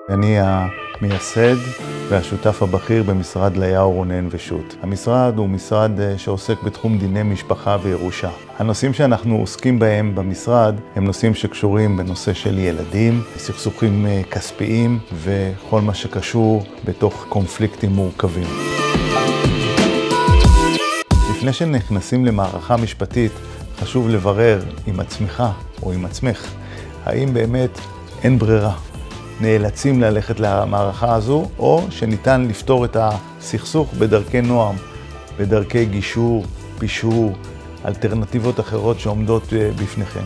אני המייסד והשותף הבכיר במשרד ליהו רונן ושות'. המשרד הוא משרד שעוסק בתחום דיני משפחה וירושה. הנושאים שאנחנו עוסקים בהם במשרד הם נושאים שקשורים בנושא של ילדים, סכסוכים כספיים וכל מה שקשור בתוך קונפליקטים מורכבים. לפני שנכנסים למערכה משפטית, חשוב לברר עם עצמך או עם עצמך, האם באמת אין ברירה. נאלצים ללכת למערכה הזו, או שניתן לפתור את הסכסוך בדרכי נועם, בדרכי גישור, פישור, אלטרנטיבות אחרות שעומדות בפניכם.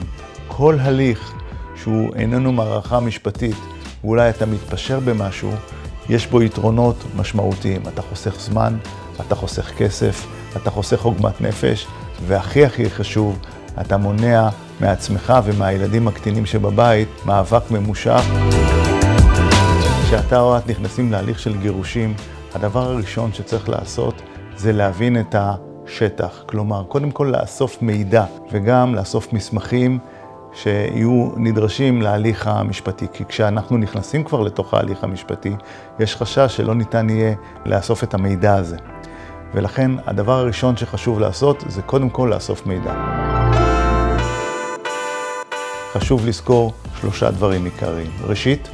כל הליך שהוא איננו מערכה משפטית, ואולי אתה מתפשר במשהו, יש בו יתרונות משמעותיים. אתה חוסך זמן, אתה חוסך כסף, אתה חוסך עוגמת נפש, והכי חשוב, אתה מונע מעצמך ומהילדים הקטינים שבבית מאבק ממושך. כשאתה או את נכנסים להליך של גירושים, הדבר הראשון שצריך לעשות זה להבין את השטח. כלומר, קודם כל לאסוף מידע וגם לאסוף מסמכים שיהיו נדרשים להליך המשפטי. כי כשאנחנו נכנסים כבר לתוך ההליך המשפטי, יש חשש שלא ניתן יהיה לאסוף את המידע הזה. ולכן הדבר הראשון שחשוב לעשות זה קודם כל לאסוף מידע. חשוב לזכור 3 דברים עיקריים. ראשית,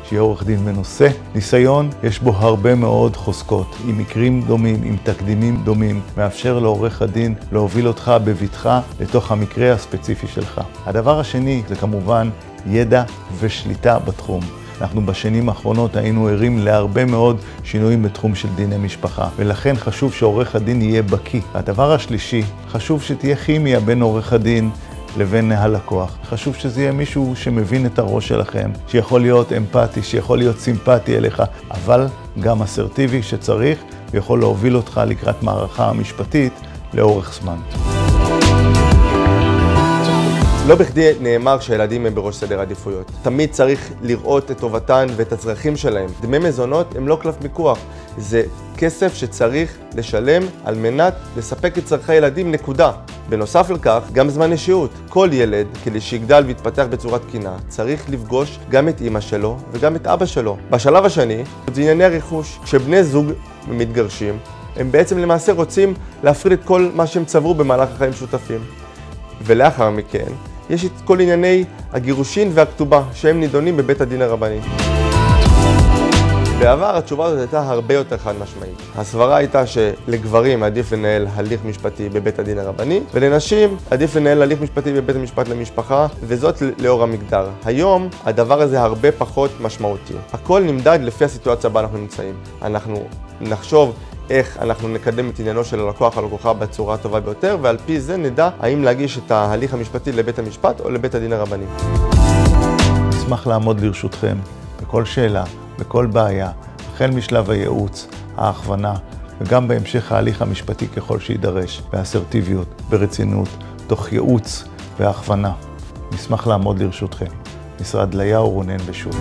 שיהיה עורך דין מנוסה. ניסיון, יש בו הרבה מאוד חוזקות, עם מקרים דומים, עם תקדימים דומים, מאפשר לעורך הדין להוביל אותך בבטחה לתוך המקרה הספציפי שלך. הדבר השני זה כמובן ידע ושליטה בתחום. אנחנו בשנים האחרונות היינו ערים להרבה מאוד שינויים בתחום של דיני משפחה, ולכן חשוב שעורך הדין יהיה בקיא. הדבר השלישי, חשוב שתהיה כימיה בין עורך הדין לבין הלקוח. חשוב שזה יהיה מישהו שמבין את הראש שלכם, שיכול להיות אמפתי, שיכול להיות סימפטי אליך, אבל גם אסרטיבי שצריך, ויכול להוביל אותך לקראת מערכה המשפטית לאורך זמן. לא בכדי נאמר שהילדים הם בראש סדר העדיפויות. תמיד צריך לראות את טובתן ואת הצרכים שלהם. דמי מזונות הם לא קלף מיקוח. זה כסף שצריך לשלם על מנת לספק את צרכי הילדים, נקודה. בנוסף לכך, גם זמן אישיות. כל ילד, כדי שיגדל ויתפתח בצורה תקינה, צריך לפגוש גם את אמא שלו וגם את אבא שלו. בשלב השני, זה ענייני הרכוש. כשבני זוג מתגרשים, הם בעצם למעשה רוצים להפריד את כל מה שהם צברו במהלך החיים שותפים. ולאחר מכן, יש את כל ענייני הגירושין והכתובה שהם נידונים בבית הדין הרבני. בעבר התשובה הזאת הייתה הרבה יותר חד משמעית. הסברה הייתה שלגברים עדיף לנהל הליך משפטי בבית הדין הרבני, ולנשים עדיף לנהל הליך משפטי בבית המשפט למשפחה, וזאת לאור המגדר. היום הדבר הזה הרבה פחות משמעותי. הכל נמדד לפי הסיטואציה בה אנחנו נמצאים. אנחנו נחשוב איך אנחנו נקדם את עניינו של הלקוח או הלקוחה בצורה הטובה ביותר, ועל פי זה נדע האם להגיש את ההליך המשפטי לבית המשפט או לבית הדין הרבני. אשמח לעמוד לרשותכם בכל שאלה, בכל בעיה, החל משלב הייעוץ, ההכוונה, וגם בהמשך ההליך המשפטי ככל שידרש, באסרטיביות, ברצינות, תוך ייעוץ והכוונה. נשמח לעמוד לרשותכם. משרד ליהו רונן ושות'.